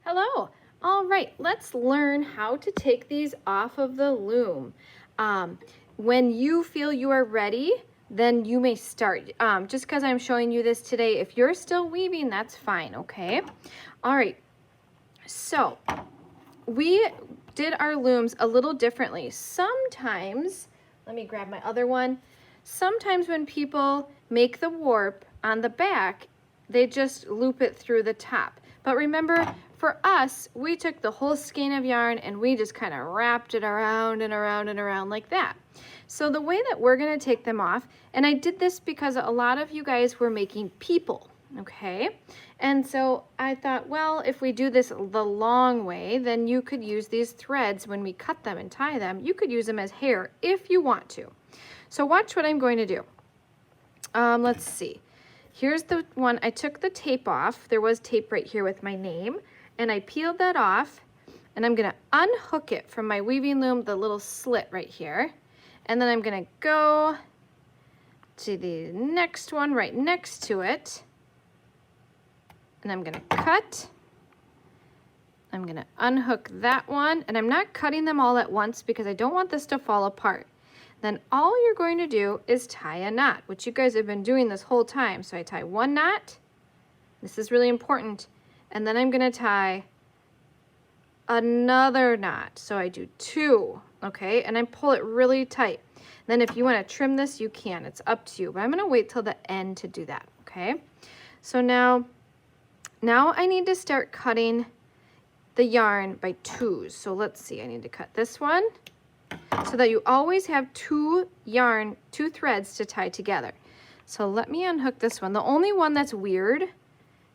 Hello. All right, let's learn how to take these off of the loom. When you feel you are ready, then you may start. Just because I'm showing you this today, if you're still weaving, that's fine, okay? All right, so we did our looms a little differently. Sometimes, let me grab my other one. Sometimes when people make the warp on the back, they just loop it through the top. But remember, for us, we took the whole skein of yarn and we just kind of wrapped it around and around and around like that. So the way that we're going to take them off, and I did this because a lot of you guys were making people, okay? And so I thought, well, if we do this the long way, then you could use these threads when we cut them and tie them. You could use them as hair if you want to. So watch what I'm going to do. Let's see. Here's the one. I took the tape off. There was tape right here with my name, and I peeled that off, and I'm going to unhook it from my weaving loom, the little slit right here. And then I'm going to go to the next one right next to it, and I'm going to cut. I'm going to unhook that one, and I'm not cutting them all at once because I don't want this to fall apart. Then all you're going to do is tie a knot, which you guys have been doing this whole time. So I tie one knot. This is really important. And then I'm going to tie another knot. So I do two, okay? And I pull it really tight. Then if you want to trim this, you can. It's up to you. But I'm going to wait till the end to do that, okay? So now I need to start cutting the yarn by twos. So let's see. I need to cut this one, so that you always have two threads to tie together. So let me unhook this one. The only one that's weird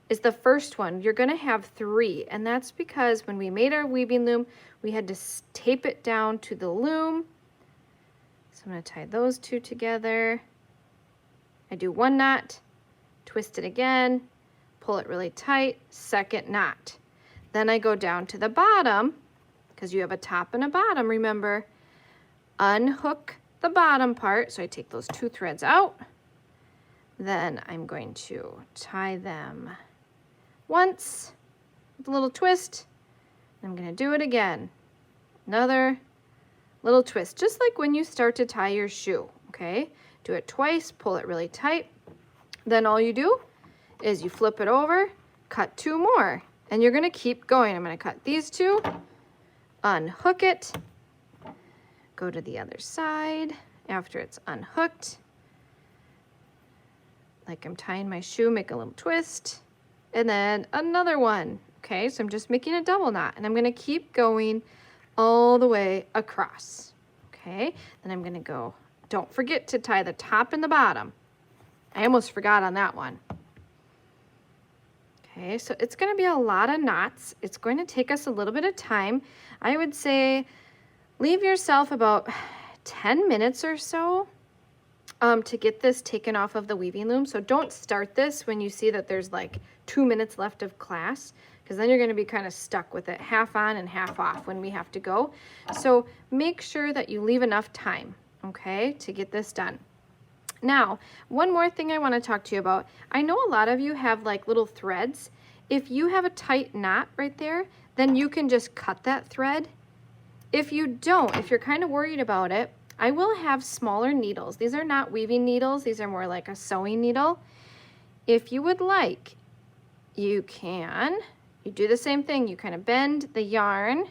is the first one. You're gonna have three, and that's because when we made our weaving loom, we had to tape it down to the loom. So I'm gonna tie those two together. I do one knot, twist it again, pull it really tight, second knot. Then I go down to the bottom, because you have a top and a bottom, remember. Unhook the bottom part, so I take those two threads out. Then I'm going to tie them once with a little twist. I'm going to do it again. Another little twist, just like when you start to tie your shoe, okay? Do it twice, pull it really tight. Then all you do is you flip it over, cut two more, and you're going to keep going. I'm going to cut these two, unhook it, go to the other side after it's unhooked. Like I'm tying my shoe, make a little twist, and then another one. Okay, so I'm just making a double knot, and I'm gonna keep going all the way across. Okay, then I'm gonna go, don't forget to tie the top and the bottom. I almost forgot on that one. Okay, so it's gonna be a lot of knots. It's going to take us a little bit of time. I would say leave yourself about 10 minutes or so to get this taken off of the weaving loom. So don't start this when you see that there's like 2 minutes left of class, because then you're going to be kind of stuck with it half on and half off when we have to go. So make sure that you leave enough time, okay, to get this done. Now, one more thing I want to talk to you about. I know a lot of you have like little threads. If you have a tight knot right there, then you can just cut that thread. If you don't, if you're kind of worried about it, I will have smaller needles. These are not weaving needles. These are more like a sewing needle. If you would like, you can. You do the same thing. You kind of bend the yarn,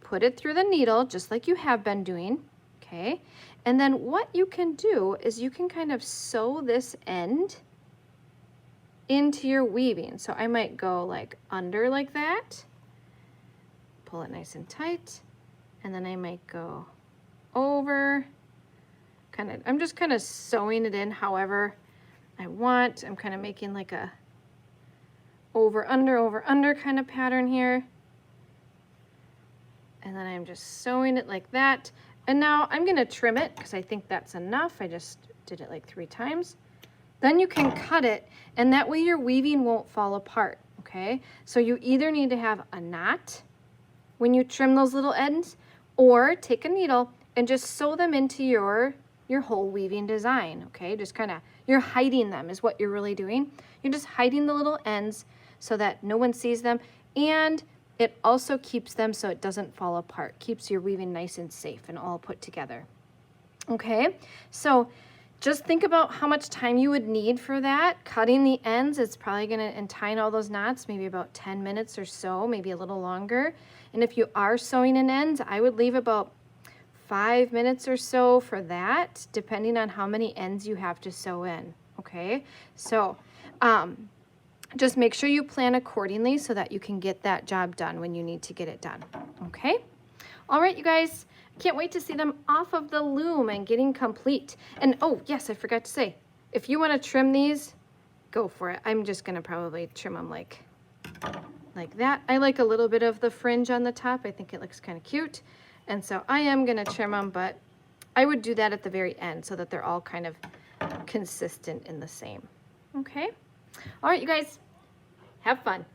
put it through the needle, just like you have been doing, okay? And then what you can do is you can kind of sew this end into your weaving. So I might go like under like that, pull it nice and tight, and then I might go over, I'm just kind of sewing it in however I want. I'm kind of making like a over, under kind of pattern here. And then I'm just sewing it like that. And now I'm gonna trim it because I think that's enough. I just did it like 3 times. Then you can cut it, and that way your weaving won't fall apart, okay? So you either need to have a knot when you trim those little ends, or take a needle and just sew them into your whole weaving design, okay? Just kind of, you're hiding them is what you're really doing. You're just hiding the little ends so that no one sees them, and it also keeps them so it doesn't fall apart, keeps your weaving nice and safe and all put together. Okay, so just think about how much time you would need for that. Cutting the ends, it's probably gonna, and tying all those knots, maybe about 10 minutes or so, maybe a little longer. And if you are sewing in ends, I would leave about 5 minutes or so for that, depending on how many ends you have to sew in, okay? So just make sure you plan accordingly so that you can get that job done when you need to get it done, okay? All right, you guys, can't wait to see them off of the loom and getting complete. And oh, yes, I forgot to say, if you want to trim these, go for it. I'm just gonna probably trim them like that. I like a little bit of the fringe on the top. I think it looks kind of cute. And so I am gonna trim them, but I would do that at the very end so that they're all kind of consistent in the same. Okay? All right, you guys, have fun.